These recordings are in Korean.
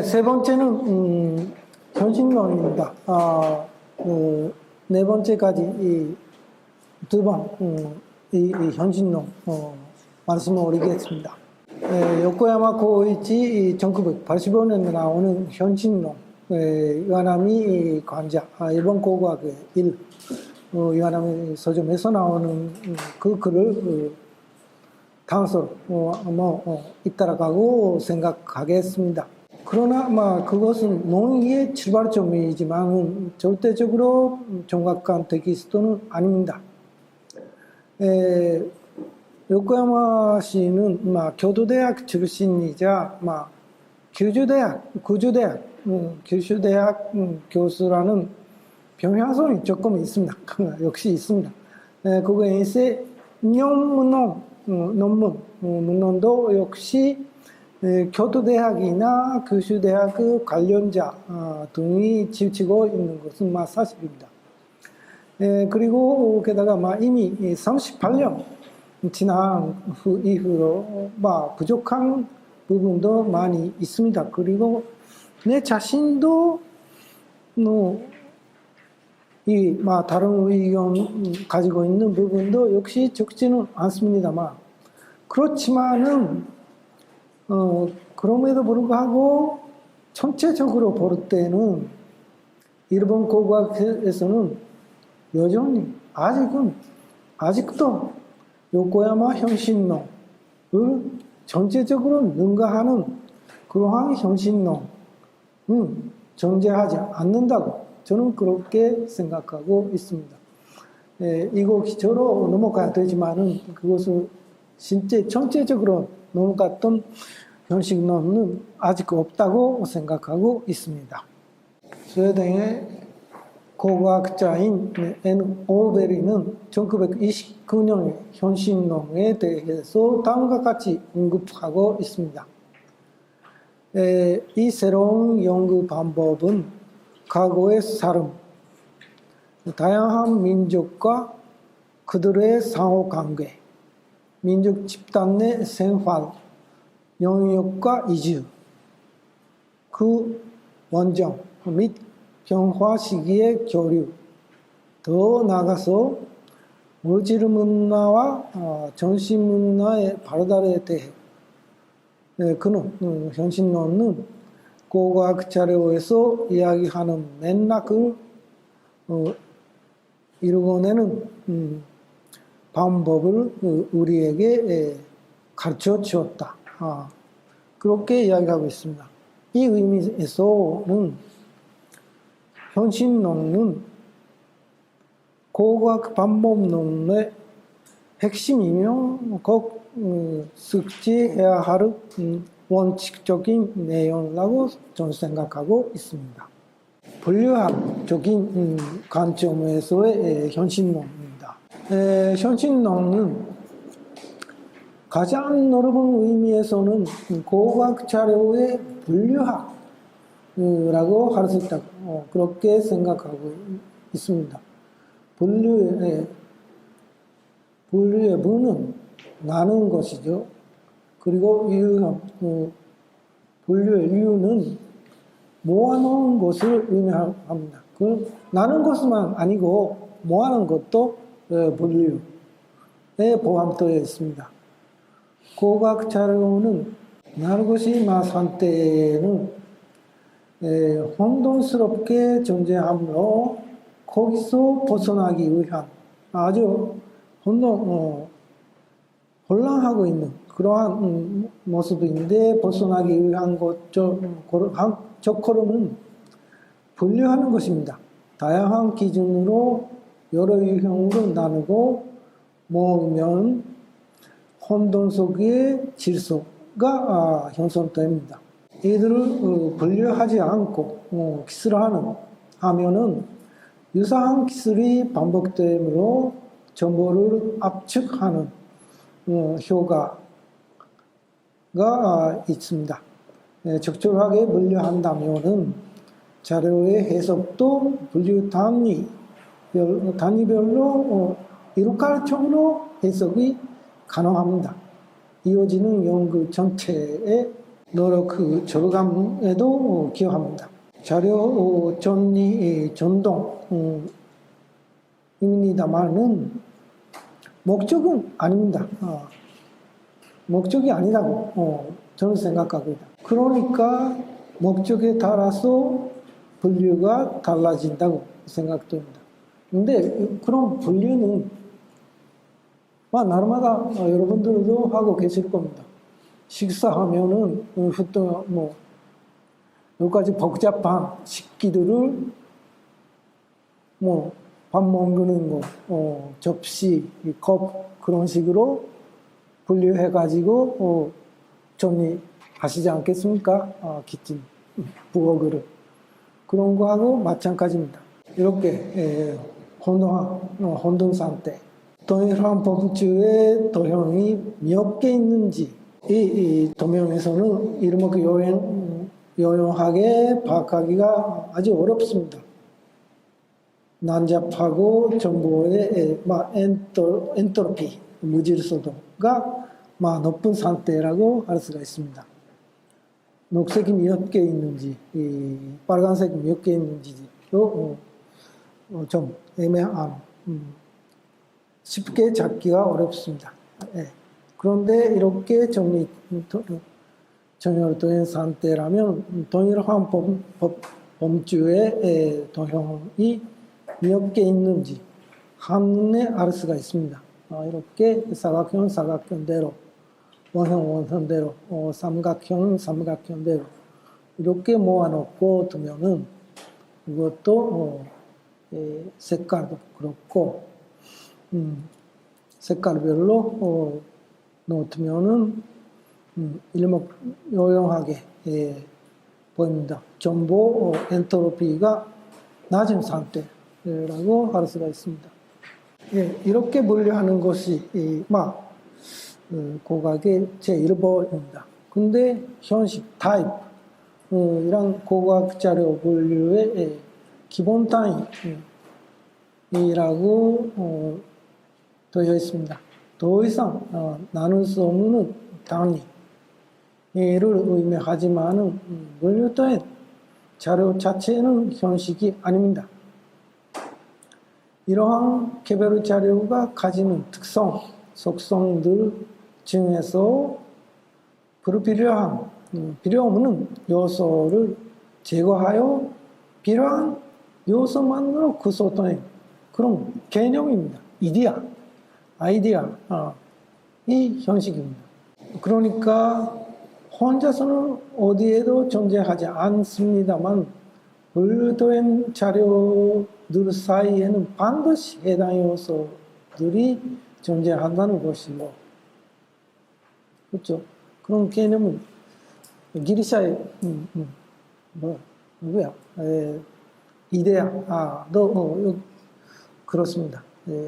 세 번째는 현실론입니다. 네 번째까지 두 번 이 현실론 말씀을 올리겠습니다. 요코야마 고이치 1985년에 나오는 현실론, 이와나미 관자, 일본 고고학의 일, 이와나미 서점에서 나오는 그 글을 단서로 잇따라가고 생각하겠습니다. 그러나 그것은 논의의 출발점이지만 절대적으로 정확한 테키스트는 아닙니다. 요코야마 씨는 교도대학 출신이자 규슈대학 교수라는 평행성이 조금 있습니다. 역시 있습니다. 그거 에세 논문도 역시 교도대학이나 규슈대학 관련자 등이 지치고 있는 것은 사실입니다. 그리고 게다가 이미 38년 지난 이후로 부족한 부분도 많이 있습니다. 그리고 내 자신도 다른 의견 가지고 있는 부분도 역시 적지는 않습니다만, 그렇지만은 그럼에도 불구하고 전체적으로 볼 때는 일본 고고학에서는 여전히 아직도 요코야마 현실론을 전체적으로 능가하는 그러한 현실론은 존재하지 않는다고 저는 그렇게 생각하고 있습니다. 이거 기초로 넘어가야 되지만은 그것을 진짜 전체적으로 넘어갔던 현실론은 아직 없다고 생각하고 있습니다. 스웨덴의 고고학자인 앤 오베리는 1929년의 현실론에 대해서 다음과 같이 언급하고 있습니다. 이 새로운 연구 방법은 과거의 사람, 다양한 민족과 그들의 상호관계, 민족 집단 내 생활, 영역과 이주, 그 원정 및 변화 시기의 교류, 더 나아가서 물질 문화와 정신 문화의 발달에 대해 그는 현실론은 고고학 자료에서 이야기하는 맥락을 이루어내는 방법을 우리에게 가르쳐 주었다. 그렇게 이야기하고 있습니다. 이 의미에서는 현실론은 고고학 방법론의 핵심이며 꼭 숙지해야 할 원칙적인 내용이라고 저는 생각하고 있습니다. 분류학적인 관점에서의 현실론입니다. 현실론은 가장 넓은 의미에서는 고고학 자료의 분류학이라고 할 수 있다. 그렇게 생각하고 있습니다. 분류의 문은 나눈 것이죠. 그리고 분류의 이유는 모아놓은 것을 의미합니다. 나눈 것만 아니고 모아놓은 것도 분류에 포함되어 있습니다. 고고학 자료는 나눈 것이 한때는 혼돈스럽게 존재하므로 거기서 벗어나기 위한 아주 혼란하고 있는 그러한 모습인데, 벗어나기 위한 적걸음은 분류하는 것입니다. 다양한 기준으로 여러 유형으로 나누고 모으면 혼돈 속의 질서가 형성됩니다. 이들을 분류하지 않고 기술을 하면은 유사한 기술이 반복되므로 정보를 압축하는 효과가 있습니다. 적절하게 분류한다면은 자료의 해석도 분류 단위별로 일괄적으로 해석이 가능합니다. 이어지는 연구 전체에 노력 절감에도 기여합니다. 자료 정리 전동입니다만은 목적은 아닙니다. 목적이 아니라고 저는 생각합니다. 그러니까 목적에 따라서 분류가 달라진다고 생각됩니다. 근데 그런 분류는 나라마다 여러분들도 하고 계실 겁니다. 식사하면은 보통 여러 가지 복잡한 식기들을 밥 먹는 거, 접시, 컵 그런 식으로 분류해가지고 정리하시지 않겠습니까? 키친, 부엌 그릇 그런 거하고 마찬가지입니다. 이렇게 혼돈 상태, 동일한 법주의 도형이 몇 개 있는지 이 도면에서는 이렇게 요용하게 파악하기가 아주 어렵습니다. 난잡하고 정보의 엔트로피, 무질서도가 높은 상태라고 할 수가 있습니다. 녹색이 몇 개 있는지, 빨간색이 몇 개 있는지도 좀 애매한, 쉽게 잡기가 어렵습니다. 그런데 이렇게 정렬된 상태라면 동일한 범주의 도형이 몇 개 있는지 한눈에 알 수가 있습니다. 이렇게 사각형대로, 원형대로, 삼각형대로 이렇게 모아놓고 두면은 이것도 색깔도 그렇고 색깔별로 놓으면은 일목요연하게 보입니다. 정보 엔트로피가 낮은 상태라고 할 수가 있습니다. 이렇게 분류하는 것이 고각의 제1번입니다. 근데 형식, 타입, 이런 고각 자료 분류의 기본 단위라고 되어 있습니다. 더 이상 나눌 수 없는 단위를 의미하지만 분류된 자료 자체는 형식이 아닙니다. 이러한 개별 자료가 가지는 특성, 속성들 중에서 불필요한, 필요 없는 요소를 제거하여 필요한 요소만으로 구성된 그런 개념입니다. 아이디어, 이 형식입니다. 그러니까 혼자서는 어디에도 존재하지 않습니다만 분류된 자료들 사이에는 반드시 해당 요소들이 존재한다는 것이고, 그렇죠? 그런 개념은 기리샤의 이데아도 그렇습니다.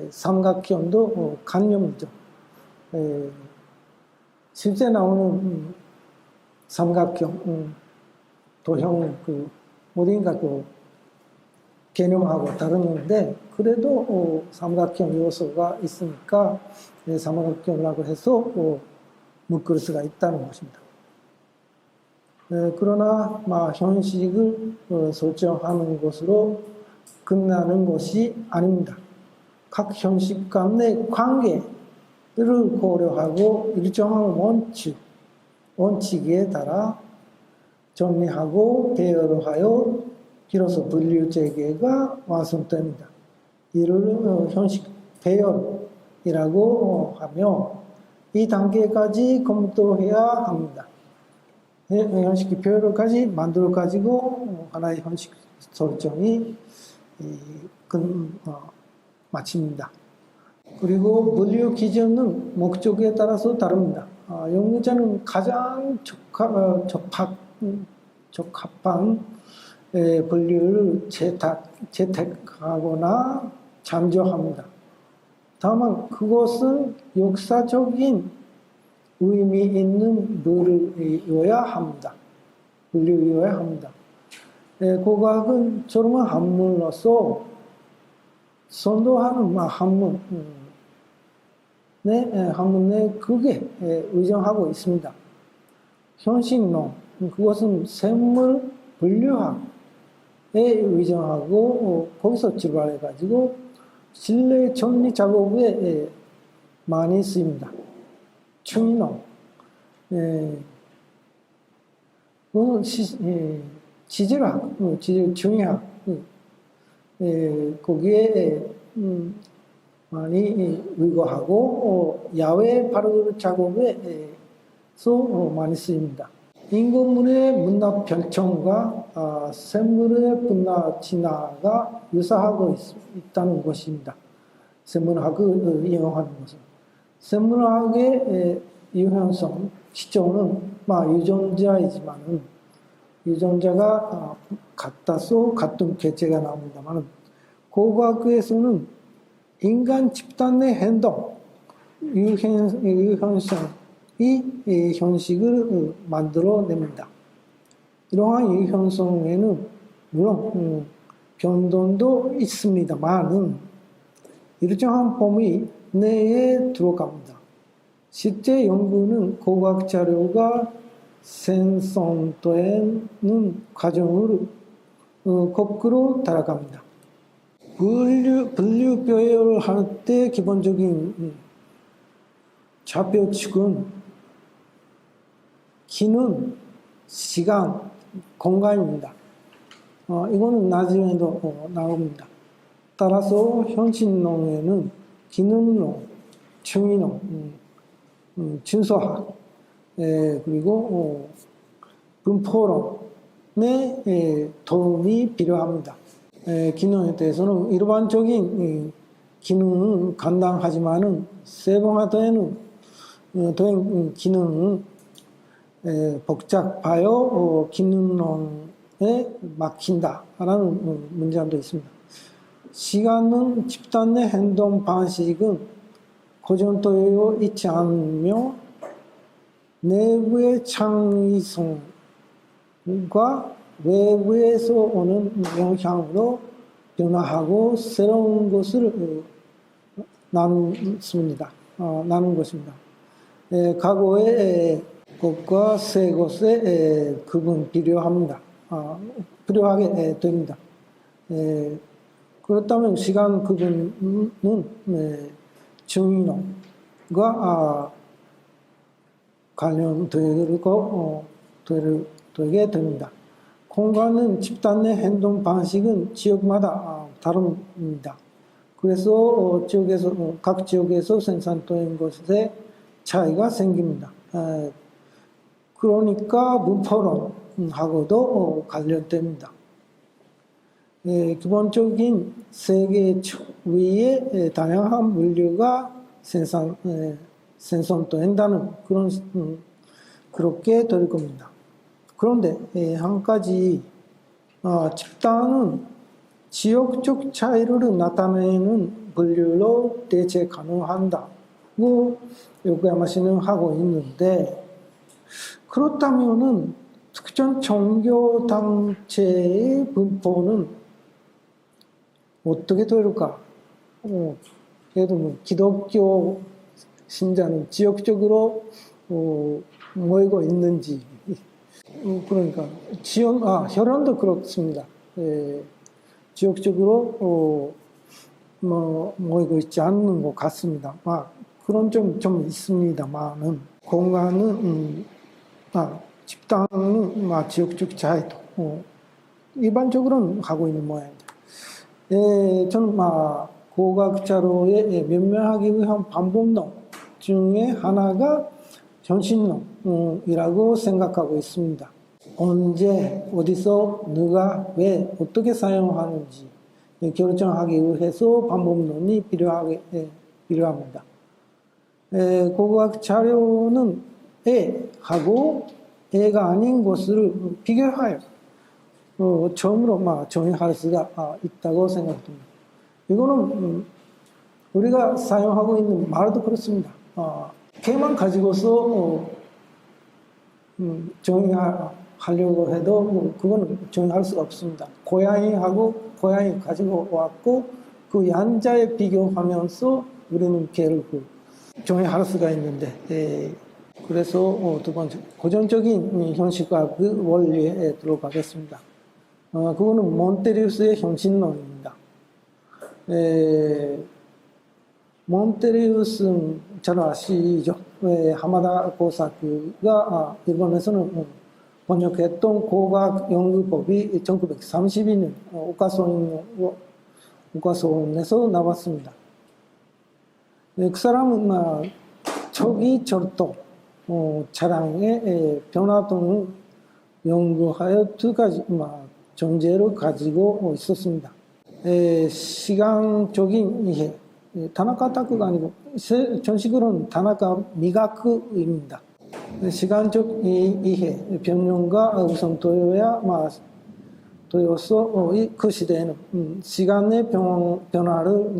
삼각형도 관념이죠. 실제 나오는 삼각형 도형 어딘가 개념하고 다르는데 그래도 삼각형 요소가 있으니까 삼각형이라고 해서 묶을 수가 있다는 것입니다. 그러나 형식을 설정하는 것으로 끝나는 것이 아닙니다. 각 형식 간의 관계를 고려하고 일정한 원칙에 따라 정리하고 배열하여 비로소 분류 체계가 완성됩니다. 이를 형식 배열이라고 하며 이 단계까지 검토해야 합니다. 형식 배열까지 만들어 가지고 하나의 형식 설정이 마칩니다. 그리고 분류 기준은 목적에 따라서 다릅니다. 연구자는 가장 적합한 분류를 채택하거나 참조합니다. 다만 그것은 역사적인 의미 있는 분류여야 합니다. 고각은 저런 한문으로서 선도하는 한문에 그게 의존하고 있습니다. 현식론, 그것은 생물 분류학에 의존하고 거기서 출발해가지고 실내 정리 작업에 많이 쓰입니다. 추이론, 그건 지질학, 지질 중의학, 거기에 많이 의거하고 야외 발굴 작업에서 많이 쓰입니다. 인공물의 문납 별청과 생물의 분납 진화가 유사하고 있다는 것입니다. 생물학을 이용하는 것은. 생물학의 유연성, 시초는 유전자이지만은 유전자가 같아서 같은 개체가 나옵니다만 고고학에서는 인간 집단의 행동, 유현성이 현식을 만들어냅니다. 이러한 유현성에는 물론 변동도 있습니다만 일정한 범위 내에 들어갑니다. 실제 연구는 고고학 자료가 생성되는 과정으로 거꾸로 따라갑니다. 분류 배열을 할 때 기본적인 좌표축은 기능, 시간, 공간입니다. 이거는 나중에도 나옵니다. 따라서 현실론에는 기능론, 추이론, 준수학, 그리고 분포론의 도움이 필요합니다. 기능에 대해서는 일반적인 기능은 간단하지만은 세분화된 기능은 복잡하여 기능론에 막힌다라는 문제도 있습니다. 시간은 집단의 행동 방식은 고정되어 있지 않으며 내부의 창의성과 외부에서 오는 영향으로 변화하고 새로운 것을 나누는 것입니다. 과거의 것과 새 것의 구분 필요하게 됩니다. 그렇다면 시간 구분은 중의론과 관련되게 됩니다. 공간은 집단의 행동 방식은 지역마다 다릅니다. 그래서 각 지역에서 생산된 것에 차이가 생깁니다. 그러니까 문포론하고도 관련됩니다. 기본적인 세계 위에 다양한 물류가 생성된다는 그렇게 될 겁니다. 그런데 한 가지 집단은 지역적 차이를 나타내는 분류로 대체 가능한다고 요코야마 씨는 하고 있는데 그렇다면은 특정 종교 단체의 분포는 어떻게 될까? 예를 들면 기독교 신자는 지역적으로 모이고 있는지 그러니까 혈연도 그렇습니다. 지역적으로 모이고 있지 않는 것 같습니다. 그런 점 좀 있습니다만은 공간은 집단은 지역적 차이도 일반적으로는 하고 있는 모양입니다. 저는 고고학 자료에 변명하기 위한 방법론 중에 하나가 현실론이라고 생각하고 있습니다. 언제, 어디서, 누가, 왜, 어떻게 사용하는지 결정하기 위해서 방법론이 필요합니다. 고고학 자료는 하고 가 아닌 것을 비교하여 처음으로 정의할 수가 있다고 생각합니다. 이거는 우리가 사용하고 있는 말도 그렇습니다. 개만 가지고서 정의하려고 해도 그거는 정의할 수가 없습니다. 고양이하고 고양이 가지고 왔고 그 양자에 비교하면서 우리는 개를 정의할 수가 있는데 그래서 두 번째, 고전적인 형식학의 원리에 들어가겠습니다. 그거는 몬테리우스의 형신론입니다. 몬테리우스는 잘 아시죠? 하마다 고사쿠가 일본에서는 번역했던 고각 연구법이 1932년 오카손에서 나왔습니다. 그 사람은 초기 절도 차량의 변화 등을 연구하여 두 가지 전제를 가지고 있었습니다. 시간적인 이해, 다나카 타쿠가 아니고 정식으로는 다나카 미가쿠입니다. 시간적 이해, 변형과 우선 도요서 그 시대에는 시간의 변화를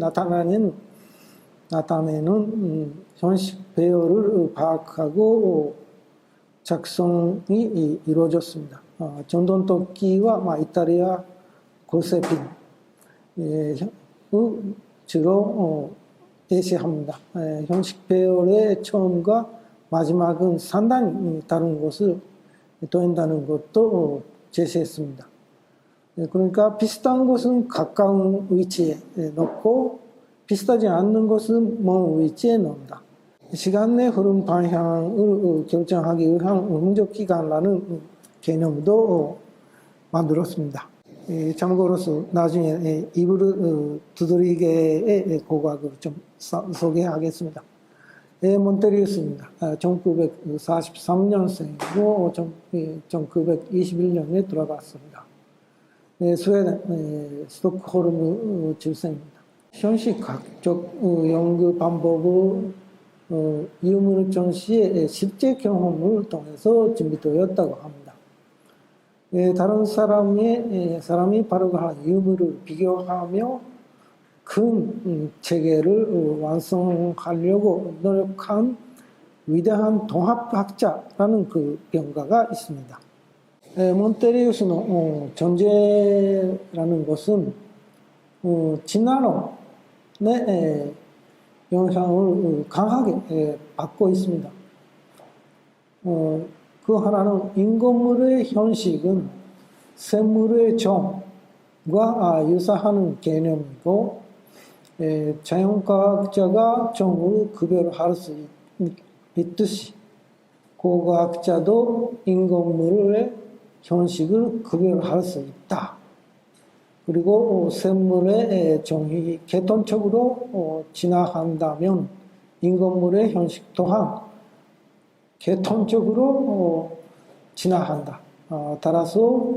나타내는 현식 배열을 파악하고 작성이 이루어졌습니다. 전돈토끼와 이탈리아 고세핀 주로 예시합니다. 형식 배열의 처음과 마지막은 상당히 다른 것을 더한다는 것도 제시했습니다. 그러니까 비슷한 것은 가까운 위치에 넣고 비슷하지 않는 것은 먼 위치에 넣는다. 시간의 흐름 방향을 결정하기 위한 흔적기간이라는 개념도 만들었습니다. 참고로서 나중에 이브르 두드리게의 고각을 좀 소개하겠습니다. 몬테리우스입니다. 1943년생이고 1921년에 돌아갔습니다. 스웨덴 스톡홀m 출생입니다. 현식학적 연구 방법을 유물 전시의 실제 경험을 통해서 준비되었다고 합니다. 다른 사람이 발굴한 유물을 비교하며 큰 체계를 완성하려고 노력한 위대한 통합학자라는 그 평가가 있습니다. 몬테리우스는 존재라는 것은 진화론의 영향을 강하게 받고 있습니다. 그 하나는 인공물의 현식은 생물의 정과 유사하는 개념이고, 자연과학자가 정을 구별할 수 있듯이 고고학자도 인공물의 현식을 구별할 수 있다. 그리고 생물의 정이 계통적으로 진화한다면 인공물의 현식 또한 계통적으로 진화한다. 따라서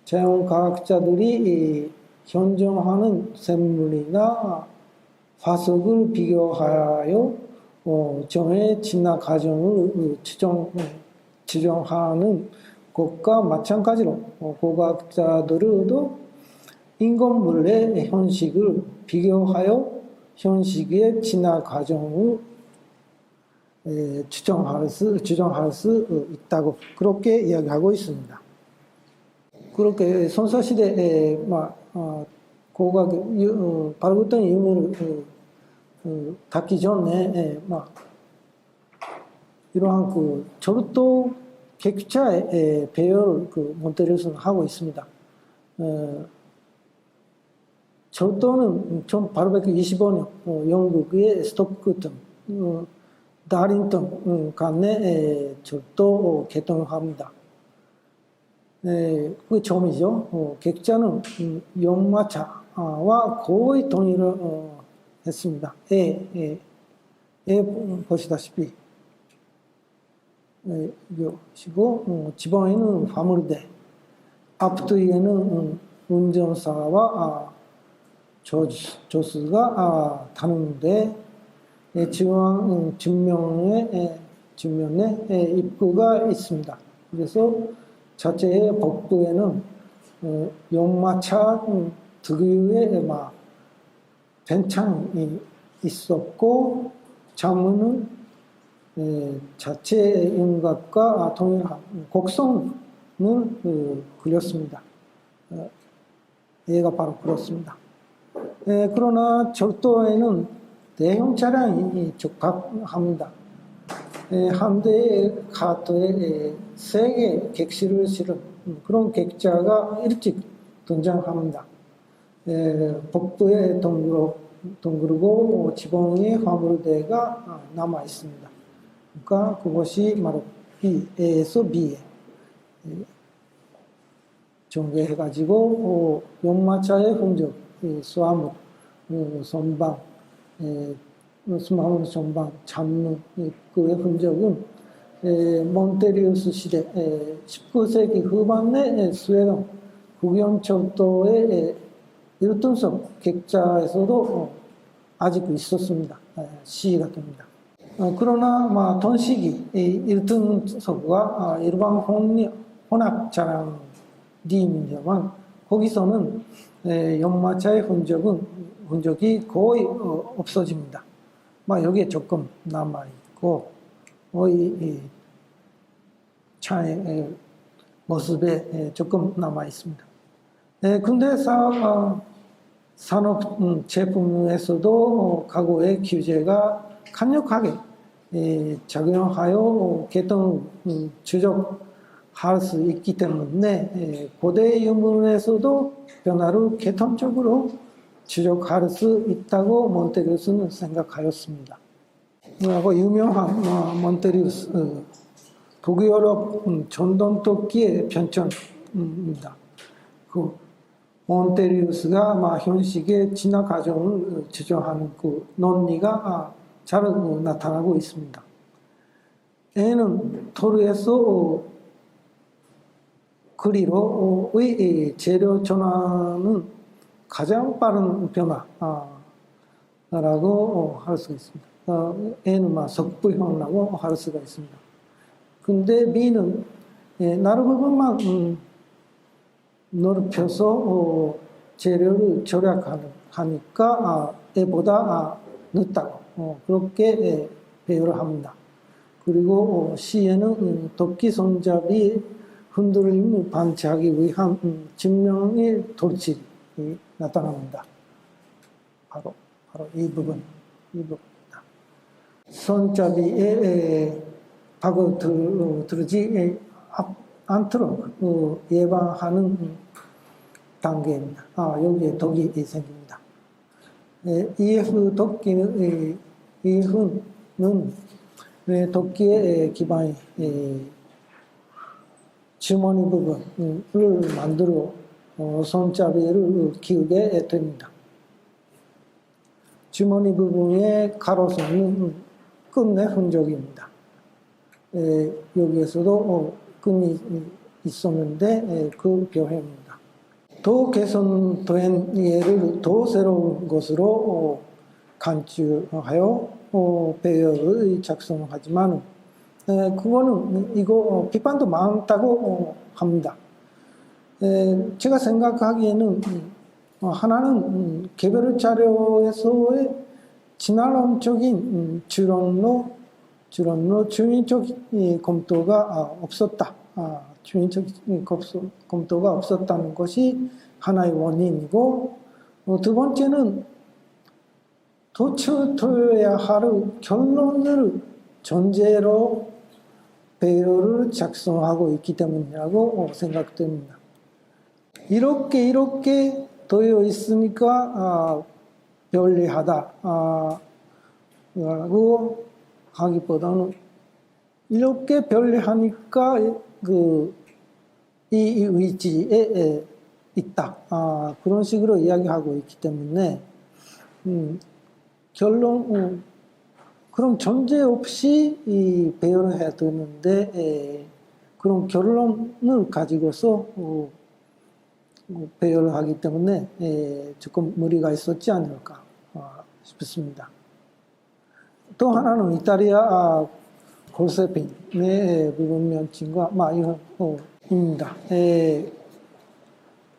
자연과학자들이 현존하는 생물이나 화석을 비교하여 정의 진화 과정을 추정하는 것과 마찬가지로 고고학자들도 인공물의 현식을 비교하여 현식의 진화 과정을 추정할 수 있다고 그렇게 이야기하고 있습니다. 그렇게 선사시대에 고고학 발굴된 유물을 닫기 전에 이러한 절도 객차의 배열을 몬테리우스는 하고 있습니다. 절도는 1825년 영국의 스토크ton, 다링턴 간에 절도 개통을 합니다. 그게 처음이죠. 객차는 연마차와 거의 동일을 했습니다. 보시다시피 이것이고, 지붕에는 화물대, 앞뒤에는 운전사와 조수가 타는데, 뒷면에 입구가 있습니다. 그래서 자체의 복도에는 연마차 특유의 벤창이 있었고, 창문은 자체 윤곽과 동일한 곡선을 그렸습니다. 얘가 바로 그렇습니다. 그러나 절도에는 대형 차량이 적합합니다. 한 대의 카트에 3개 객실을 실은 그런 객자가 일찍 등장합니다. 복도에 덩그르고 지붕에 화물대가 남아 있습니다. 그러니까 그것이 바로 A에서 B에 전개해가지고 연마차의 흔적, 수화물, 선방, 수화물 선방, 잡는 그의 흔적은 몬테리우스 시대 19세기 후반에 스웨덴 국영철도의 1등석 객자에서도 아직도 있었습니다. 시기가 됩니다. 그러나 동시기 1등석과 일반 혼합 차량님입니다만 거기서는 연마차의 흔적이 거의 없어집니다. 여기에 조금 남아있고 이 차의 모습에 조금 남아있습니다. 근데 산업 제품에서도 과거의 규제가 강력하게 작용하여 개통을 추적할 수 있기 때문에 고대 유물에서도 변화를 개통적으로 추적할 수 있다고 몬테리우스는 생각하였습니다. 유명한 몬테리우스 북유럽 전동토끼의 편찬입니다. 몬테리우스가 현식의 진화 과정을 추정하는 그 논리가 잘 나타나고 있습니다. A는 토르에서 그리로의 재료 전환은 가장 빠른 변화라고 할 수 있습니다. A는 석부형이라고 할 수가 있습니다. 근데 B는 나루 부분만 넓혀서 재료를 절약하니까 A보다 늦다고 그렇게 배열을 합니다. 그리고 C에는 도끼 손잡이 흔들림을 방지하기 위한 증명의 돌출이 나타납니다. 바로 이 부분입니다. 손잡이에 파고들지 않도록 예방하는 단계입니다. 여기에 독이 생깁니다. EF 도끼는 도끼의 기반이 주머니 부분을 만들어 손잡이를 끼우게 됩니다. 주머니 부분의 가로선은 끈의 흔적입니다. 여기에서도 끈이 있었는데 그 표현입니다. 더 개선된 예를 더 새로운 것으로 간주하여 배열을 작성하지만 그거는 이거 비판도 많다고 합니다. 제가 생각하기에는 하나는 개별 자료에서의 진화론적인 주론로 주인적 검토가 없었다. 주인적 검토가 없었다는 것이 하나의 원인이고, 두 번째는 도출토여야 할 결론을 전제로 배열을 작성하고 있기 때문이라고 생각됩니다. 이렇게 되어 있으니까 편리하다 라고 하기보다는 이렇게 편리하니까 이 위치에 있다. 그런 식으로 이야기하고 있기 때문에 결론 그런 전제 없이 배열을 해야 되는데 그런 결론을 가지고서 배열을 하기 때문에 조금 무리가 있었지 않을까 싶습니다. 또 하나는 이탈리아 골세핀의 부분 면칭과 마이어입니다.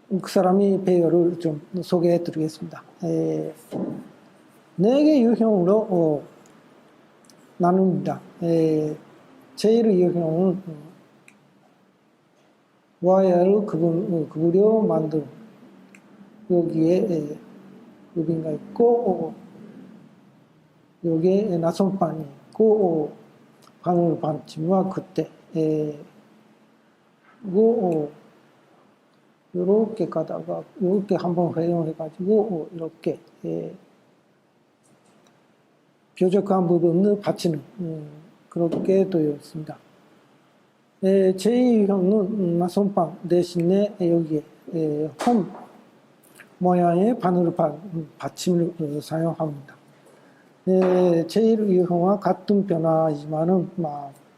그 사람이 배열을 좀 소개해 드리겠습니다. 4개 유형으로 나눕니다. 제일 유형은 와이어를 구부려 만든 여기에 루빈가 있고 여기에 나선판이 있고 바늘 받침과 겉대 그리고 이렇게 가다가 이렇게 한번 회전해가지고 이렇게 뾰족한 부분을 받치는 그렇게 되어 있습니다. 제2유형은 나선빵 대신에 여기에 홈 모양의 바늘 받침을 사용합니다. 제1유형과 같은 변화이지만은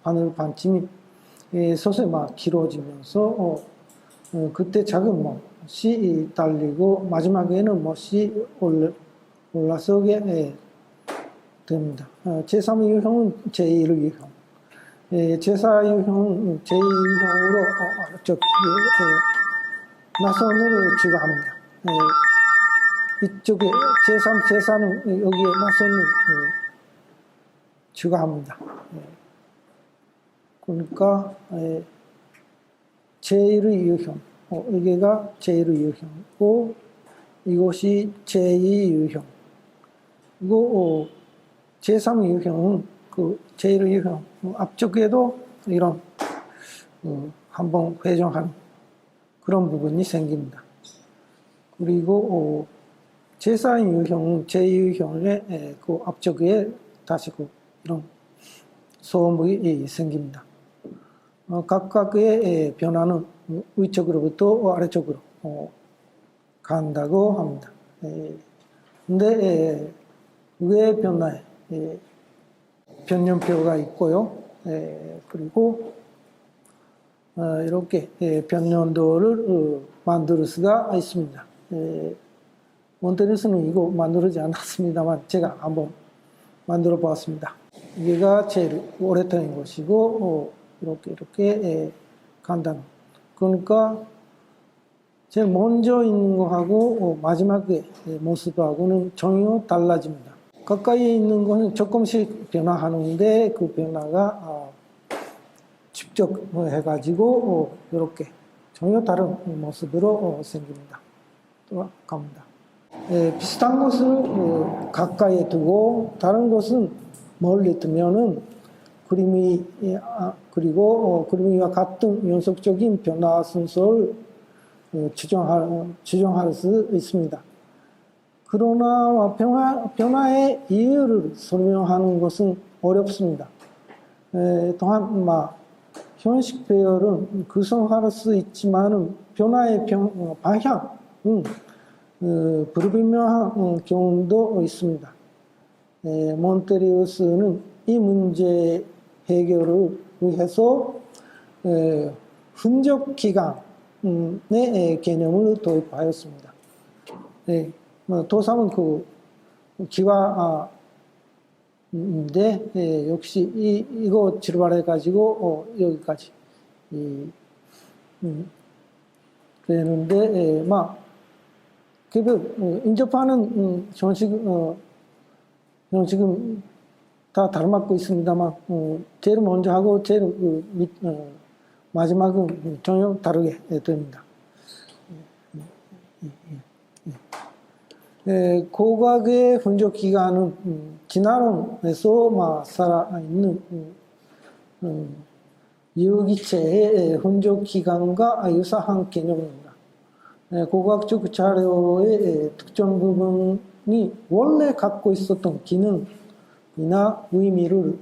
바늘 받침이 서서히 길어지면서 그때 작은 못이 달리고 마지막에는 못이 올라서게 됩니다. 제3유형은 제1유형, 제4유형은 제2유형으로 아래쪽 나선을 추가합니다. 이쪽에 제3, 제4는 여기에 나선을 추가합니다. 그러니까 제1유형, 여기가 제1유형이고 이것이 제2유형. 그리고 제3유형은 그 제1유형 앞쪽에도 이런 한번 회전하는 그런 부분이 생깁니다. 그리고 제4유형은 제2유형의 그 앞쪽에 다시 이런 소음이 생깁니다. 각각의 변화는 위쪽으로부터 아래쪽으로 간다고 합니다. 근데 위의 변화에 변연표가 있고요. 그리고 이렇게 변연도를 만들 수가 있습니다. 몬테리스는 이거 만들지 않았습니다만 제가 한번 만들어 보았습니다. 이게가 제일 오래된 것이고 이렇게 간단. 그러니까 제일 먼저 있는 거하고 마지막에 모습하고는 전혀 달라집니다. 가까이 있는 거는 조금씩 변화하는데 그 변화가 직접 해가지고 이렇게 전혀 다른 모습으로 생깁니다. 또 갑니다. 비슷한 것을 가까이 두고 다른 것은 멀리 두면은 그리고 그림과 같은 연속적인 변화 순서를 추정할 수 있습니다. 그러나 변화의 이유를 설명하는 것은 어렵습니다. 또한 형식 배열은 구성할 수 있지만 변화의 방향은 불분명한 경우도 있습니다. 몬테리우스는 이 문제 해결을 위해서 흔적 기간의 개념을 도입하였습니다. 도삼은 그 기와인데 역시 이거 출발해가지고 여기까지 되는데 인접하는 형식은 다 닮았고 있습니다만 제일 먼저 하고 제일 마지막은 전혀 다르게 됩니다. 고각의 흔적 기간은 진화론에서 살아있는 유기체의 흔적 기간과 유사한 개념입니다. 고각적 자료의 특정 부분이 원래 갖고 있었던 기능이나 의미를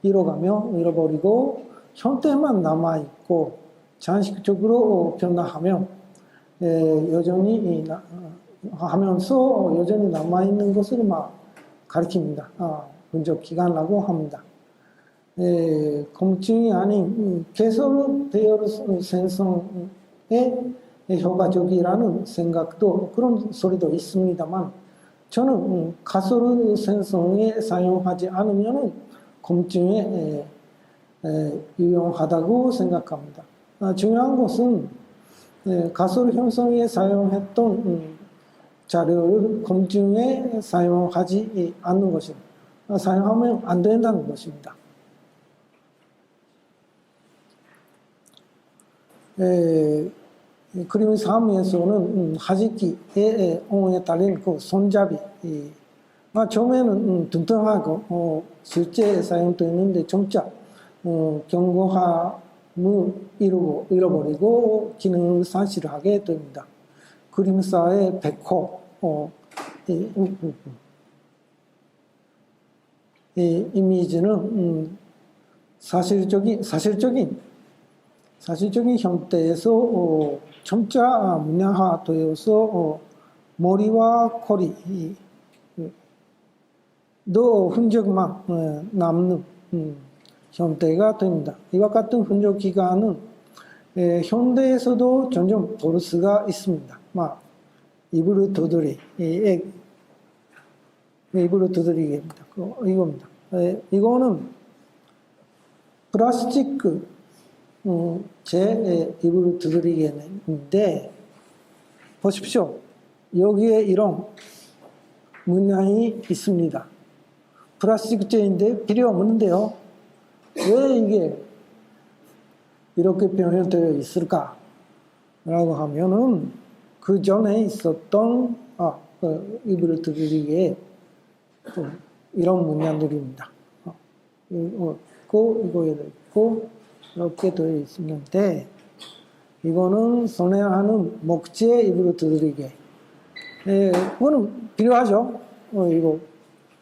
잃어버리고 형태만 남아있고 장식적으로 변화하며 여전히 남아있는 것을 가리킵니다. 흔적 기간이라고 합니다. 검증이 아닌 개설되어 생성에 효과적이라는 생각도 그런 소리도 있습니다만 저는 가설 생성에 사용하지 않으면 검증에 유용하다고 생각합니다. 중요한 것은 가설 형성에 사용했던 자료를 검증에 사용하지 않는 것입니다. 사용하면 안 된다는 것입니다. 그림 3에서는 하지키의 옹에 따른 그 손잡이를 처음에는 뚱뚱하고 실제 사용도 있는데 점차 경고함을 잃어버리고 기능을 상실하게 됩니다. 그림사의 백호 이 이미지는 사실적인 형태에서 점차 문양화되어서 머리와 코리 도 흔적만 남는 형태가 됩니다. 이와 같은 흔적 기관은 현대에서도 종종 볼 수가 있습니다. 입으로 두드리기입니다. 이겁니다. 이거는 플라스틱 제 입으로 두드리기인데 보십시오. 여기에 이런 문양이 있습니다. 플라스틱제인데 필요 없는데요. 왜 이게 이렇게 표현되어 있을까? 라고 하면은 그 전에 있었던 입으로 두드리기에 이런 문양들입니다. 이거에도 있고 이렇게 되어 있는데 이거는 손해하는 목재 입으로 두드리기. 그거는 필요하죠. 이거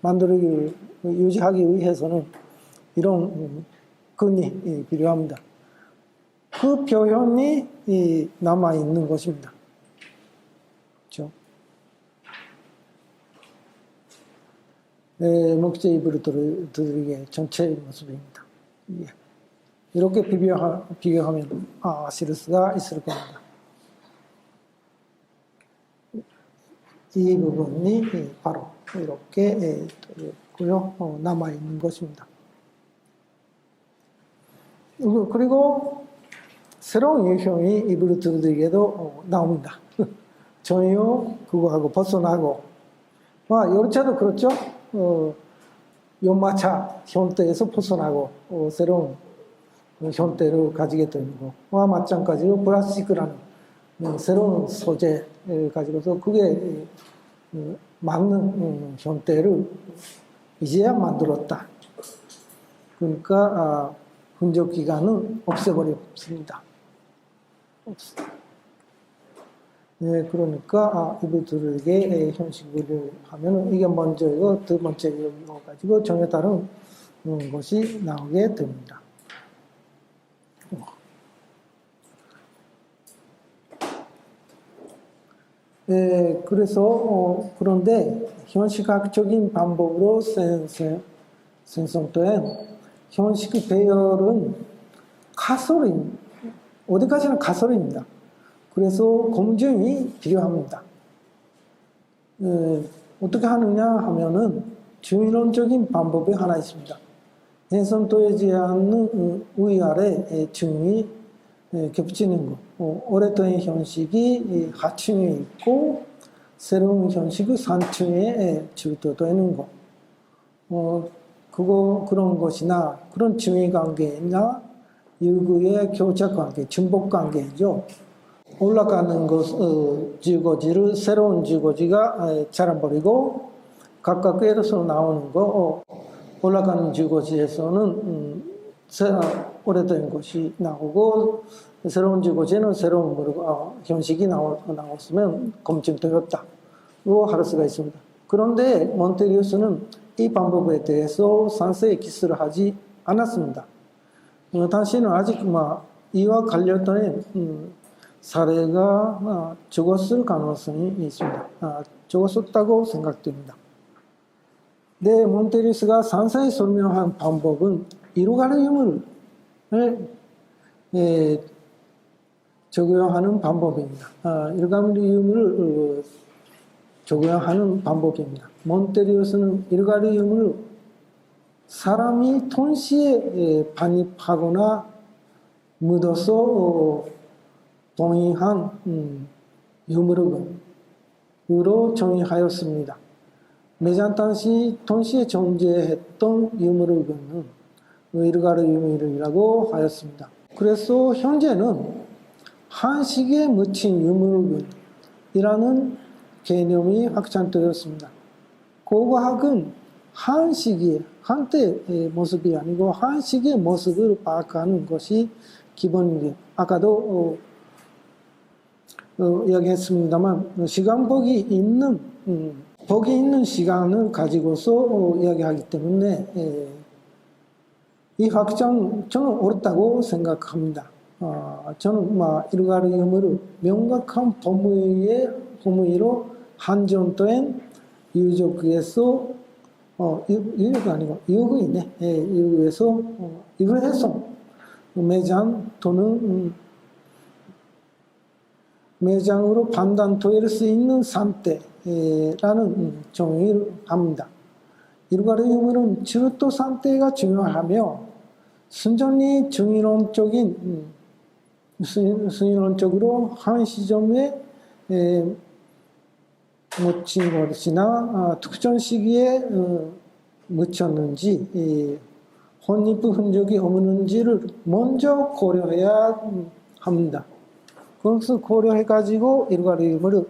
만들기 유지하기 위해서는 이런 근이 필요합니다. 그 표현이 남아 있는 것입니다. 그렇죠? 목재 입으로 두드리기 전체의 모습입니다. 이렇게 비교하면 아실 수가 있을 겁니다. 이 부분이 바로 이렇게 남아있는 것입니다. 그리고 새로운 유형이 입으로 두드리기에도 나옵니다. 전혀 그거하고 벗어나고 열차도 그렇죠. 연마차 형태에서 벗어나고 새로운 형태를 가지게 되는 거와 마찬가지로 플라스틱이라는 새로운 소재를 가지고서 그게 맞는 형태를 이제야 만들었다. 그러니까 흔적 기간은 없애버렸습니다. 그러니까 입을 두르게 형식을 하면은 이게 먼저이고 두 번째로 가지고 전혀 다른 것이 나오게 됩니다. 그래서 그런데 현시각적인 방법으로 생성된 현식 배열은 가설입니다. 어디까지나 가설입니다. 그래서 검증이 필요합니다. 어떻게 하느냐 하면은 중이론적인 방법이 하나 있습니다. 생성되지 않는 위아래 층이 겹치는 것. 오래된 형식이 하층에 있고 새로운 형식이 상층에 주도되는 것. 그런 것이나 그런 층위 관계나 유구의 교착 관계, 중복 관계죠. 올라가는 주거지를 새로운 주거지가 자라버리고 각각에서 나오는 거 올라가는 주거지에서는 오래된 것이 나오고 새로운 주거지는 새로운 형식이 나왔으면 검증되었다고 할 수가 있습니다. 그런데 몬테리우스는 이 방법에 대해서 상세히 기술을 하지 않았습니다. 당시는 아직 이와 관련된 사례가 적었을 가능성이 있습니다. 적었었다고 생각됩니다. 몬테리우스가 상세히 설명한 방법은 이루가리움을 적용하는 방법입니다. 이루가리움을 적용하는 방법입니다. 몬테리우스는 이루가리움을 사람이 동시에 반입하거나 묻어서 동의한 유물으로 정의하였습니다. 매장 당시 동시에 존재했던 유물은 이루가리움이라고 하였습니다. 그래서 현재는 한식에 묻힌 유물이라는 개념이 확산되었습니다. 그 고고학은 한 시기에, 한때의 모습이 아니고 한 시기의 모습을 파악하는 것이 기본이에요. 아까도 이야기했습니다만 시간복이 있는 복이 있는 시간을 가지고서 이야기하기 때문에 이 확정 저는 옳다고 생각합니다. 저는 일가의 의무를 명확한 범위로 한정된 유족에서 유족이 아니고 유구이네. 유구에서 유구해서 매장 또는 매장으로 판단될 수 있는 상태라는 정의를 합니다. 일가의 의무는 질도 상태가 중요하며 순전히 순위론적으로 한 시점에 묻힌 것이나 특정 시기에 묻혔는지 혼입 흔적이 없는지를 먼저 고려해야 합니다. 그것을 고려해가지고 일가의 의무를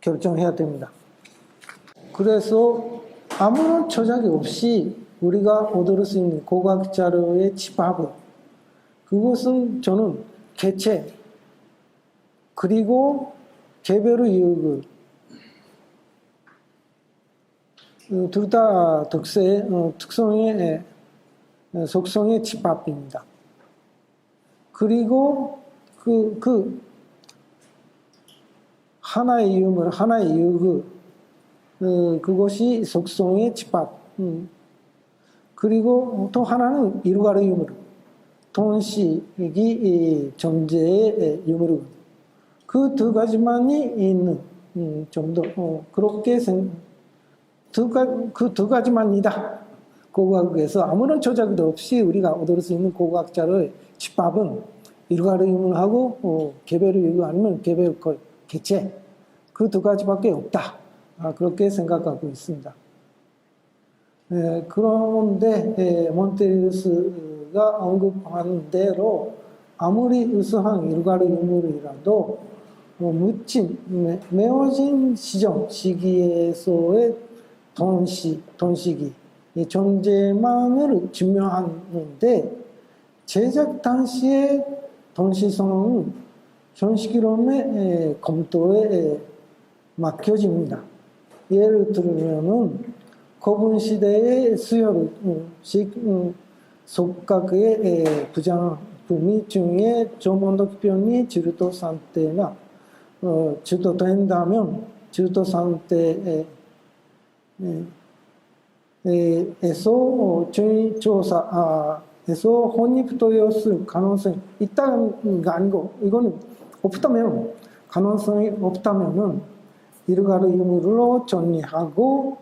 결정해야 됩니다. 그래서 아무런 조작이 없이 우리가 얻을 수 있는 고고학 자료의 집합을, 그것은 저는 개체 그리고 개별의 이익을 둘 다 특성의 속성의 집합입니다. 그리고 하나의 유물, 하나의 이익을 그것이 속성의 집합. 그리고 또 하나는 일가의 유물, 동식이 존재의 유물. 그 두 가지만이 있는 정도. 그렇게 그 두 가지만이다. 고고학에서 아무런 조작도 없이 우리가 얻을 수 있는 고고학자의 집합은 일가의 유물하고 개별의 유물 아니면 개별 개체, 그 두 가지밖에 없다. 그렇게 생각하고 있습니다. 그런데 몬테리우스가 언급한 대로 아무리 우수한 일가의 유물이라도 메워진 시기에서의 돈식이 존재만을 증명하는데 제작 당시의 돈시성은 현실이론의 검토에 맡겨집니다. 예를 들면은 고분 시대의 수혈, 속각의 부장품이 중에 조몬독변이 질도 상태나 질도된다면 질도 상태에서 주의 조사에서 혼입되었을 가능성이 있다는 거 아니고, 이거는 없다면, 가능성이 없다면은 일가의 유물로 정리하고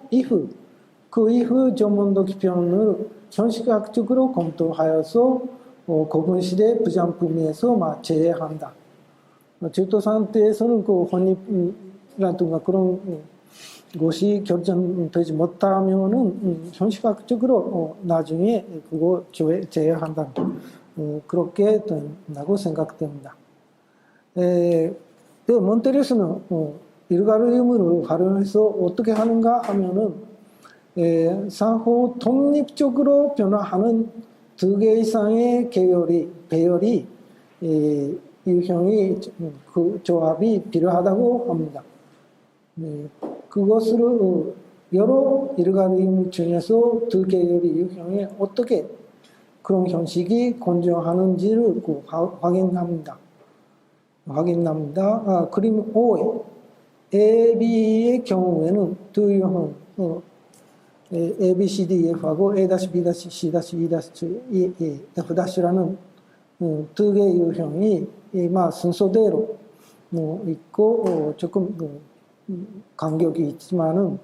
그 이후 조문독변을 현실학적으로 검토하여서 고분시대 부장품에서 제외한다. 질도 상태에서는 그 혼입이라든가 그런 것이 결정되지 못하면은 현실학적으로 나중에 그거 제외한다. 그렇게 된다고 생각됩니다. 몬테리우스는 일가의 유물을 활용해서 어떻게 하는가 하면은 상호 독립적으로 변화하는 두 개 이상의 배열이 유형이 그 조합이 필요하다고 합니다. 그것을 여러 일가의 유물 중에서 두 계열의 유형에 어떻게 그런 형식이 건조하는지를 확인합니다. 그림 5에 AB의 경우에는 두 유형, A, B, C, D, F하고 A, B, C, E, F-라는 두 개의 유형이 순서대로 있고 조금 간격이 있지만은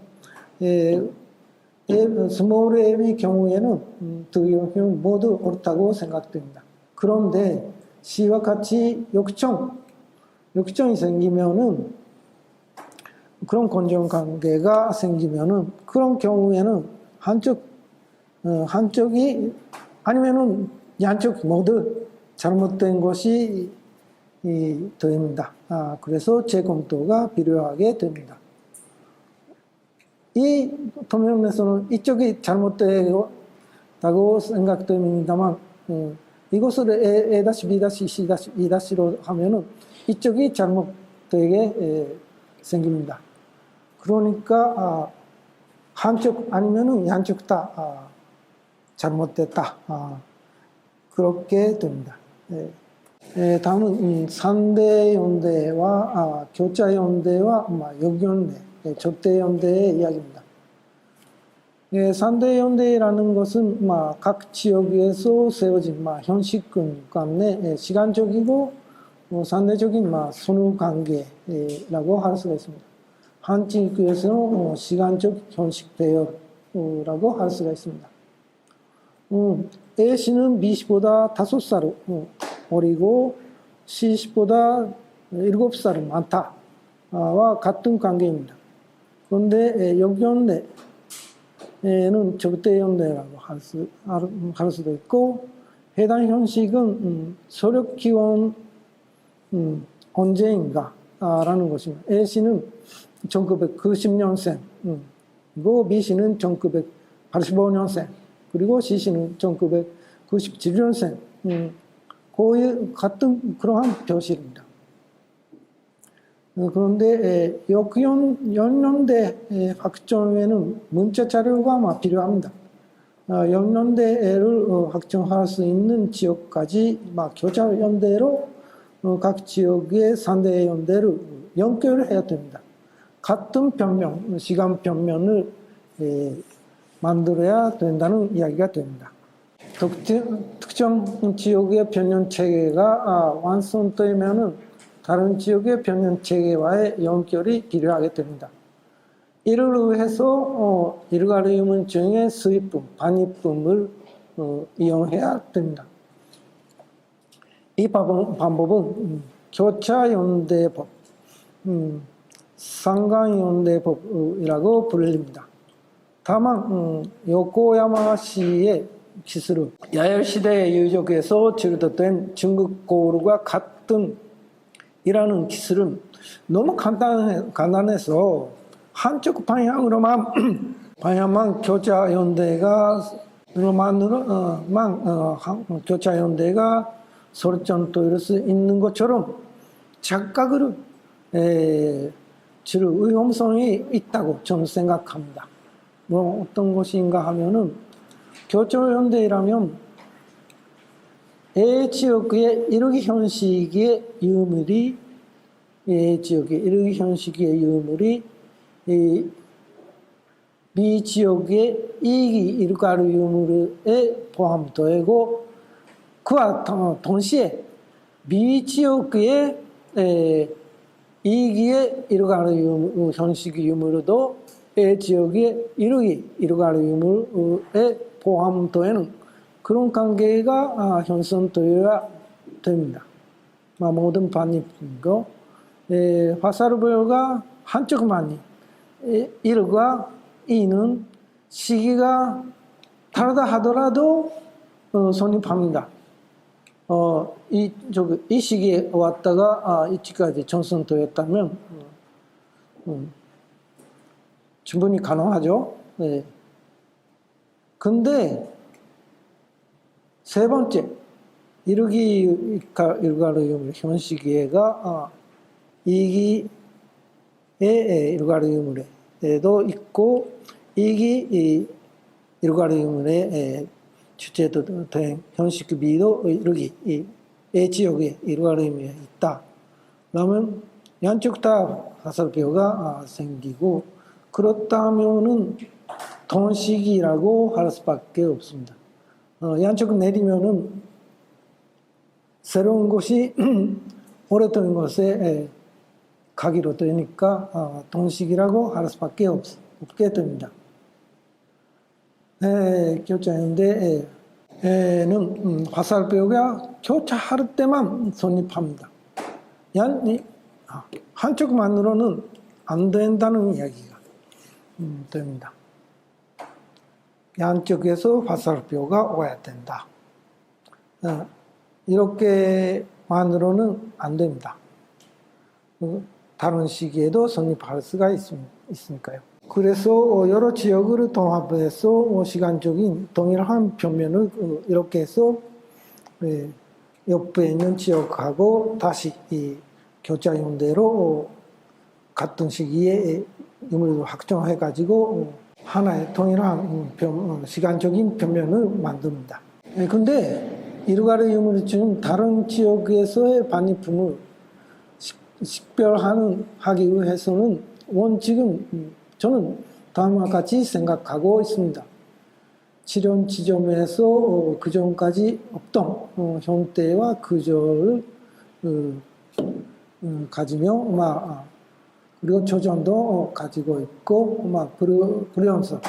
스몰 M의 경우에는 두 유형 모두 옳다고 생각됩니다. 그런데 C와 같이 역정이 생기면은, 그런 건전 관계가 생기면은, 그런 경우에는 한쪽이 아니면은 양쪽 모두 잘못된 것이 됩니다. 그래서 재검토가 필요하게 됩니다. 이 도면에서는 이쪽이 잘못되다고 생각됩니다만 이것을 A-B-C-E'로 하면은 이쪽이 잘못되게 생깁니다. 그러니까 한쪽 아니면은 양쪽 다 잘못됐다. 그렇게 됩니다. 다음은 산대연대와 교차연대와 역연대, 접대연대의 이야기입니다. 산대연대라는 것은 각 지역에서 세워진 현실권 간의 시간적이고 상대적인 선후관계라고 할 수가 있습니다. 한 지역에서는 시간적 현실 배열이라고 할 수가 있습니다. A씨는 B씨보다 5살 어리고 C씨보다 7살 많다와 같은 관계입니다. 그런데 역연대는 적대연대라고 할 수도 있고, 해당 현식은 소력기원 언제인가 라는 것입니다. A씨는 1990년생, 그리고 B씨는 1985년생, 그리고 C씨는 1997년생, 거의 같은 그러한 표시입니다. 그런데 역연대 확정에는 문자 자료가 필요합니다. 역연대를 확정할 수 있는 지역까지 교차연대로 각 지역의 산대연대를 연결해야 됩니다. 같은 변명, 시간 변면을 만들어야 된다는 이야기가 됩니다. 특정 지역의 변형 체계가 완성되면은 다른 지역의 변형 체계와의 연결이 필요하게 됩니다. 이를 위해서 일괄의문 중에 수입분, 반입분을 이용해야 됩니다. 이 방법은 교차연대법, 상강연대법이라고 불립니다. 다만 요코야마시의 기술은 야열시대의 유적에서 제조된 중국 고루가 같은 이라는 기술은 너무 간단해서 한쪽 방향만 교차연대가 설정될 수 있는 것처럼 착각을 줄 위험성이 있다고 저는 생각합니다. 어떤 것인가 하면은 교차연대라면 A 지역의 이르기 현식의 유물이 A 지역의 이르기 현식의 유물이 B 지역의 이익이 일가루 유물에 포함되고 그와 동시에 B 지역의 이익의 일가루 현식 유물도 A 지역의 이르기 일가루 유물에 포함되는 그런 관계가 형성되어야 됩니다. 모든 반입이고 화살표가 한쪽만이 1과 2는 시기가 다르다 하더라도 성립합니다. 이 시기에 왔다가 이치까지 형성되었다면 충분히 가능하죠. 근데 세 번째, 이르기 일괄의 현시기가 이기의 일괄의 유물에도 있고 이기 일괄의 유물에 주체된 현식 B도 이르기 A 지역에 일괄의 유물이 있다. 그러면 양쪽 다 화살표가 생기고 그렇다면은 동식이라고 할 수밖에 없습니다. 양쪽 내리면은 새로운 것이 오래된 것에 가기로 되니까 동식이라고 할 수밖에 없게 됩니다. 교차연대는 화살표가 교차할 때만 성립합니다. 한쪽만으로는 안 된다는 이야기가 됩니다. 양쪽에서 화살표가 와야 된다. 이렇게만으로는 안 됩니다. 다른 시기에도 성립할 수가 있으니까요. 그래서 여러 지역을 통합해서 시간적인 동일한 평면을 이렇게 해서 옆에 있는 지역하고 다시 이 교차연대로 같은 시기에 유물을 확정해가지고 하나의 동일한 시간적인 평면을 만듭니다. 근데 이르가르 유물이 지금 다른 지역에서의 반입품을 식별하기 위해서는 원칙은 저는 다음과 같이 생각하고 있습니다. 실현 지점에서 그 전까지 없던 형태와 구조를 가지며 그리고 조정도 가지고 있고 그러면서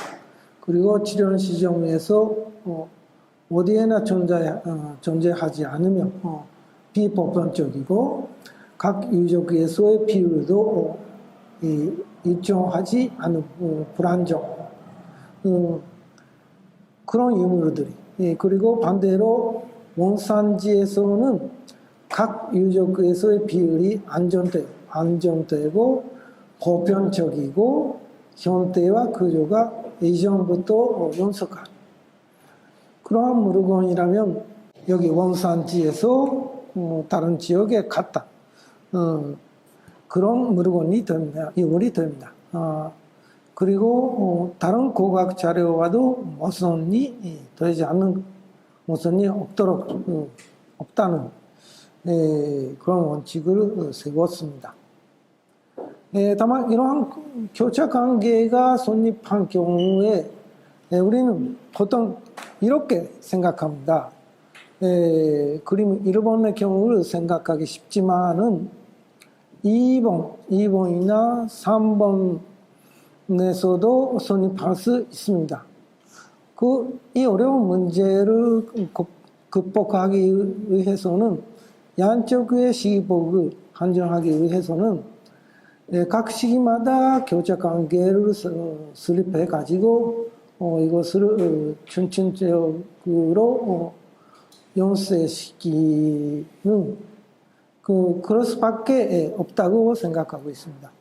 그리고 실현 지점에서 어디에나 존재하지 않으며 비보편적이고 각 유적에서의 비율도 일정하지 않은 불안정 그런 유물들이 그리고 반대로 원산지에서는 각 유적에서의 비율이 안정되고 보편적이고 형태와 구조가 이전부터 연속한 그러한 물건이라면 여기 원산지에서 다른 지역에 갔다 그런 물건이 됩니다. 유물이 됩니다. 그리고 다른 고각 자료와도 모순이 되지 않는 모순이 없다는 그런 원칙을 세웠습니다. 다만 이러한 교차 관계가 성립한 경우에 우리는 보통 이렇게 생각합니다. 그림 1번의 경우를 생각하기 쉽지만은 2번이나 3번에서도 성립할 수 있습니다. 이 어려운 문제를 극복하기 위해서는 양쪽의 시기복을 한정하기 위해서는 각 시기마다 교차 관계를 수립해 가지고 이것을 춘천적으로 연쇄시키는 그럴 수밖에 없다고 생각하고 있습니다.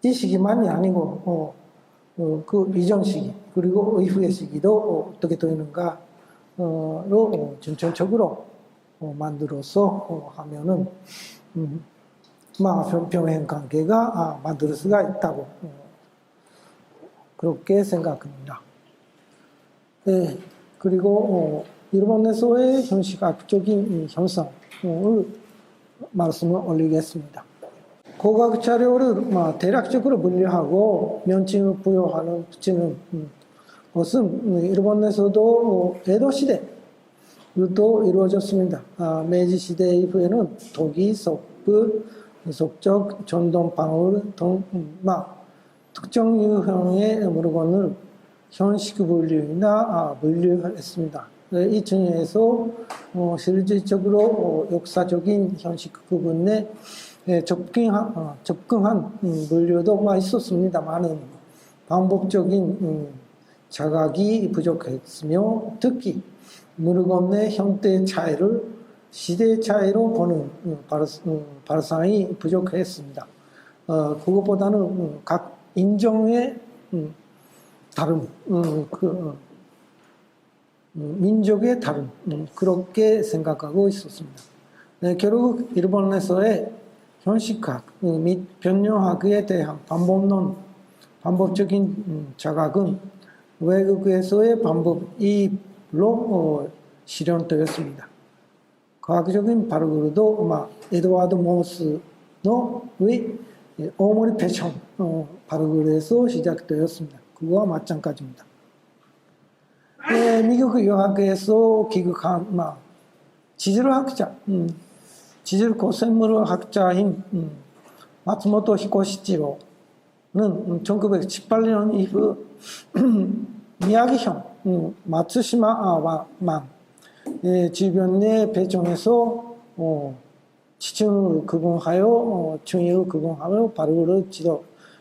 이 시기만이 아니고 그 이전 시기 그리고 이후의 시기도 어떻게 되는가로 전체적으로 만들어서 하면은 평행 관계가 만들 수가 있다고 그렇게 생각합니다. 그리고 일본에서의 현실학적인 현상을 말씀을 올리겠습니다. 고각 자료를 대략적으로 분류하고 명칭을 부여하는 붙이는 것은 일본에서도 에도 시대도 이루어졌습니다. 메이지 시대 이후에는 도기, 석부, 속적, 전동, 방울 등 특정 유형의 물건을 현식 분류나 분류했습니다. 이 중에서 실질적으로 역사적인 현식 부분에 접근한 분류도 있었습니다만 반복적인 자각이 부족했으며 특히 물건의 형태 차이를 시대 차이로 보는 발상이 부족했습니다. 그것보다는 각 인종의 다름, 민족의 다름 그렇게 생각하고 있었습니다. 결국 일본에서의 현식학 및 변형학에 대한 반복적인 자각은 외국에서의 반복이로 실현되었습니다. 과학적인 발굴도 에드와드 모스의 오모리 패션 발굴에서 시작되었습니다. 그거와 마찬가지입니다. 미국 유학에서 귀국한 지질학자, 지질 고생물 학자인 마츠모토 히코시지로는 1918년 이후 미야기현 마츠시마만 주변의 배정에서 지층을 구분하여 충의를 구분하여 발굴을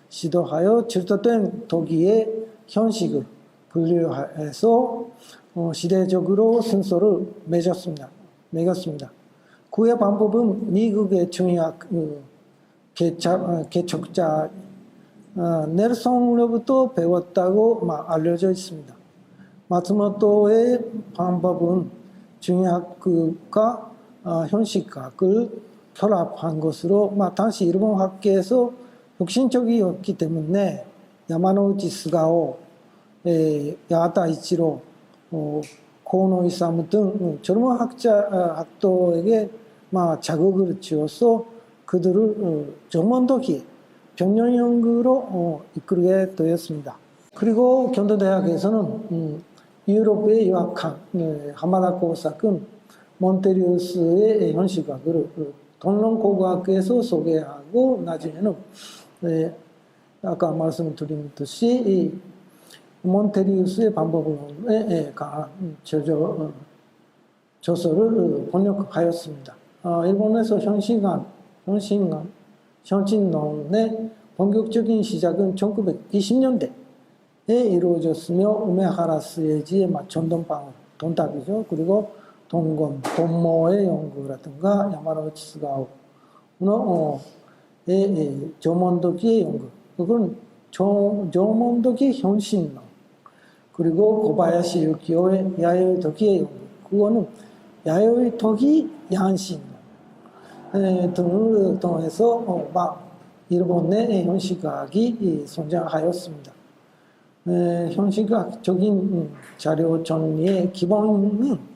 지도하여 질서된 도기의 현식을 분류해서 시대적으로 순서를 매겼습니다. 그의 방법은 미국의 중의학 개척자 넬슨으로부터 배웠다고 알려져 있습니다. 마츠모토의 방법은 중의학과 현실학을 결합한 것으로 당시 일본 학계에서 혁신적이었기 때문에 야마노우치 스가오, 야다 이치로, 고노 이사무 등 젊은 학도에게 자극을 지어서 그들을 전문도기 병렬 연구로 이끌게 되었습니다. 그리고 견도대학에서는 유럽에 유학한 하마다 고삭은 몬테리우스의 현실학을 동론고고학에서 소개하고 나중에는 아까 말씀드린 몬테리우스의 방법론에 관한 저서를 번역하였습니다. 일본에서 현신론의 본격적인 시작은 1920년대에 이루어졌으며 우메하라 스에지의 전동방어, 돈답이죠. 그리고 동검, 돈모의 연구라든가 야마노우치 스가오의 조몬도기의 연구, 그건 조몬도기 현신론, 그리고 고바야시 유키오의 야요이 도기의 연구, 그거는 야요이 도기 양신론 등을 통해서 일본 내 현실학이 성장하였습니다. 현실학적인 자료 정리의 기본은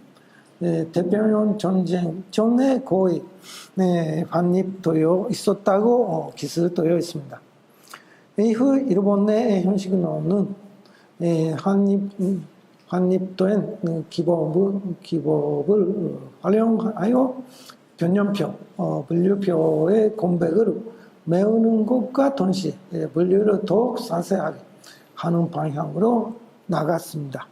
대평양 전쟁 전에 거의 반입되어 있었다고 기술되어 있습니다. 이후 일본 내 현실론은 한입된 기법을 활용하여 변연표, 분류표의 공백을 메우는 것과 동시에 분류를 더욱 상세하게 하는 방향으로 나갔습니다.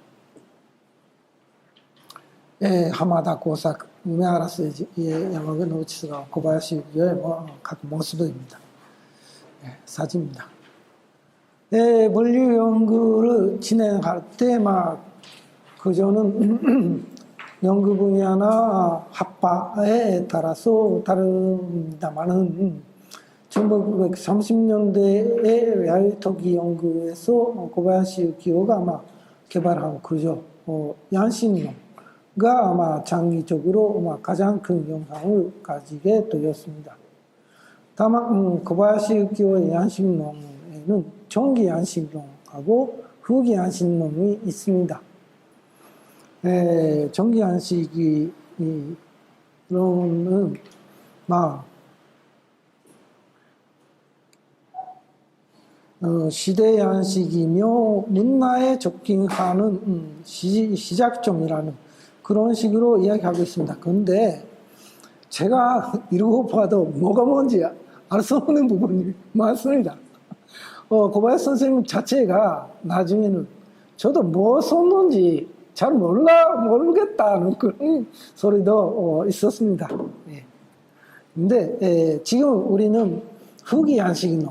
하마다 고삭, 우메하라 스에지의 야마노우치 스가오, 고바야시 유키오의 각 모습입니다. 사진입니다. 분류 연구를 진행할 때 그저는 연구 분야나 학파에 따라서 다릅니다만은 1930년대에 야요토기 연구에서 고바야시 유키오가 개발한 양신론가 장기적으로 가장 큰 영향을 가지게 되었습니다. 다만 고바야시 유키오의 양신론에는 전기 양식론하고 후기 양식론이 있습니다. 전기 양식론은 시대 양식이며 문화에 접근하는 시작점이라는 그런 식으로 이야기하고 있습니다. 그런데 제가 읽어봐도 뭐가 뭔지 알 수 없는 부분이 많습니다. 고바야시 선생님 자체가 나중에는 저도 뭐 썼는지 잘 모르겠다는 그런 소리도 있었습니다. 근데 지금 우리는 후기 양식론,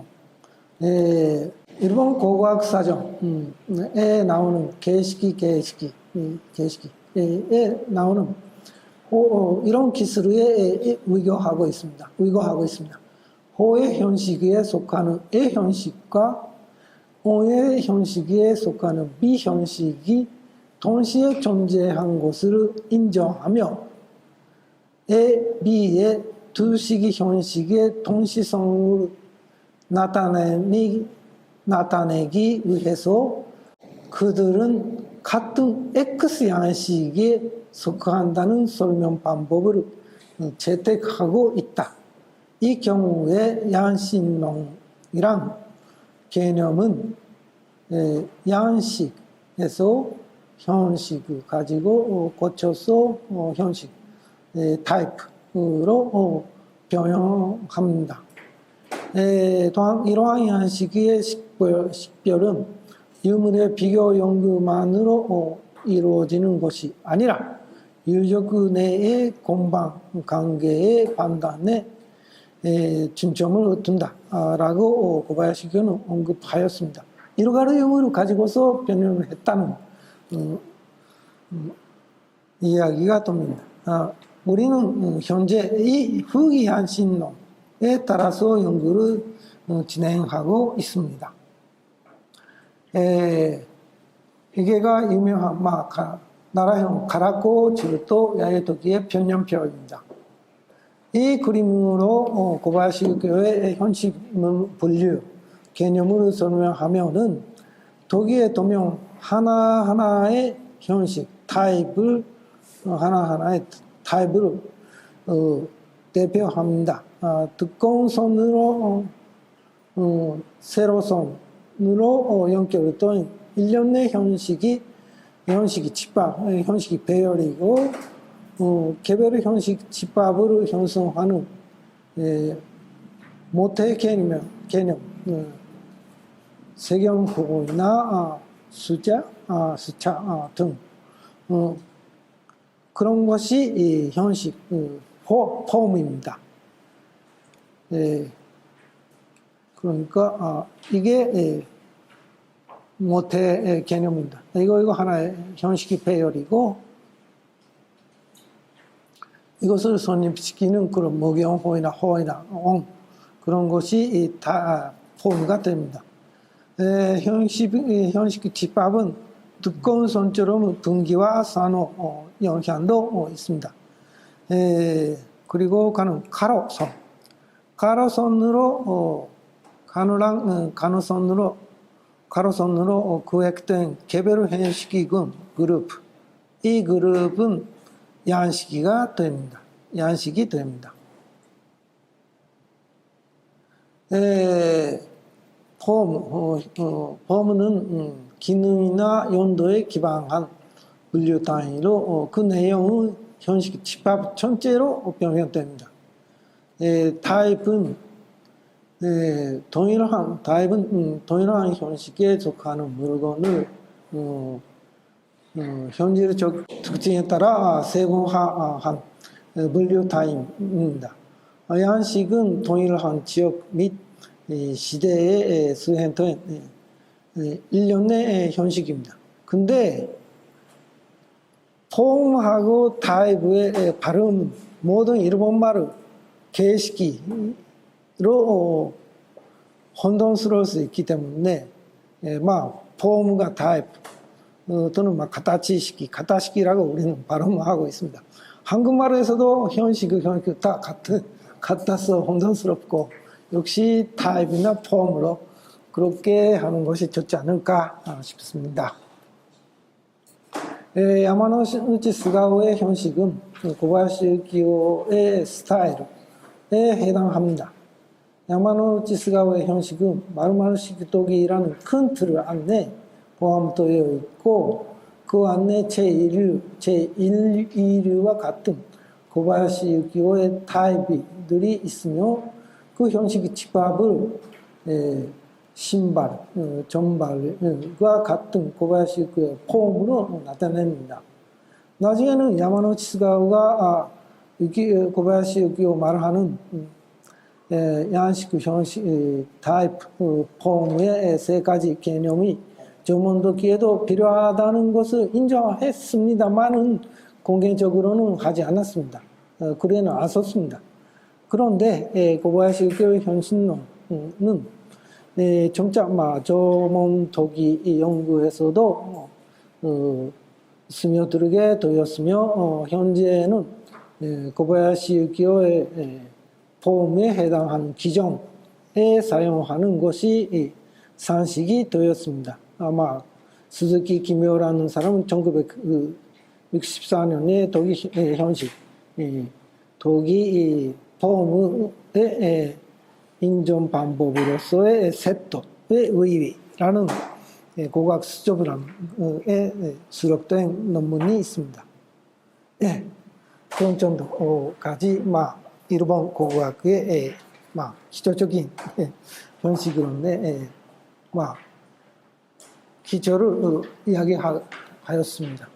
일본 고고학사전에 나오는 게시기에 나오는 이런 기술에 위고하고 있습니다. 호의 현식에 속하는 의 현식과 오의 현식에 속하는 비 현식이 동시에 존재한 것을 인정하며 의, 비의 두 시기 현식의 동시성을 나타내기 위해서 그들은 같은 X 양식에 속한다는 설명 방법을 채택하고 있다. 이 경우에 양신론이란 개념은 양식에서 현식을 가지고 고쳐서 현식, 타입으로 변형합니다. 또한 이러한 양식의 식별은 유물의 비교 연구만으로 이루어지는 것이 아니라 유적 내의 공방 관계의 판단에 중점을 둔다라고 고바야시 교는 언급하였습니다. 여러 가지 의무를 가지고서 변형을 했다는 이야기가 됩니다. 우리는 현재 이 후기 양신론에 따라서 연구를 진행하고 있습니다. 이게가 유명한 나라형 가라코 질도 야에토기의 변연표입니다. 이 그림으로 고바야시 유키오의 현식 분류 개념을 설명하면은 도기의 도명 하나하나의 형식 타입을 하나하나의 타입을 대표합니다. 두꺼운 선으로 세로선으로 연결했던 일련의 형식이 집합, 형식이 배열이고 개별 형식 집합으로 형성하는 모태 개념 세경부호나 숫자 등 그런 것이 형식 폼입니다. 그러니까 이게 모태 개념입니다. 이거 하나의 형식이 배열이고 이것을 선입시키는 그런 목용호이나 호이나 그런 것이 다 폼가 됩니다. 형식 집합은 두꺼운 선처럼 분기와 산호 영향도 있습니다. 그리고 가로선으로 구획된 개별 형식이군 그룹. 이 그룹은 양식이 됩니다. 폼은 기능이나 용도에 기반한 분류 단위로 그 내용은 형식 집합 전체로 변경됩니다. 타입은 동일한 형식에 속하는 물건을 현실적 특징에 따라 세분화한 분류 타입입니다. 양식은 동일한 지역 및 시대에 수행된 일련의 형식입니다. 근데 폼하고 타입의 발음 모든 일본말을 개식기로 혼돈스러울 수 있기 때문에 폼과 타입 또는 가타시키라고 우리는 발음하고 있습니다. 한국말에서도 형식 다 같아서 혼돈스럽고 역시 타입이나 폼으로 그렇게 하는 것이 좋지 않을까 싶습니다. 야마노우치 스가오의 형식은 고바야시 유키오의 스타일에 해당합니다. 야마노우치 스가오의 형식은 마루마루식 도기라는 큰 틀을 안에 포함되어 있고 그 안에 제1위와 같은 고바야시 유키오의 타입들이 있으며 그 형식 집합을 신발, 전발과 같은 고바야시 유키오의 폼으로 나타냅니다. 나중에는 야마노우치 스가오가 고바야시 유키오 말하는 양식, 형식, 타입, 폼의 세 가지 개념이 전문도기에도 필요하다는 것을 인정했습니다만은 공개적으로는 하지 않았습니다. 글에는 안 썼습니다. 그런데 고바야시 유키오의 현신론은 점차 전문도기 연구에서도 스며들게 되었으며 현재는 고바야시 유키오의 폼에 해당하는 기종에 사용하는 것이 상식이 되었습니다. 아마 스즈키 기묘라는 사람은 1964년에 독일 형식, 독일 폼의 인정 방법으로서의 세토의 의의라는 고고학 수조브람에 수록된 논문이 있습니다. 그런 정도까지 일본 고고학의 기초적인 형식론의 기초를 이야기하였습니다.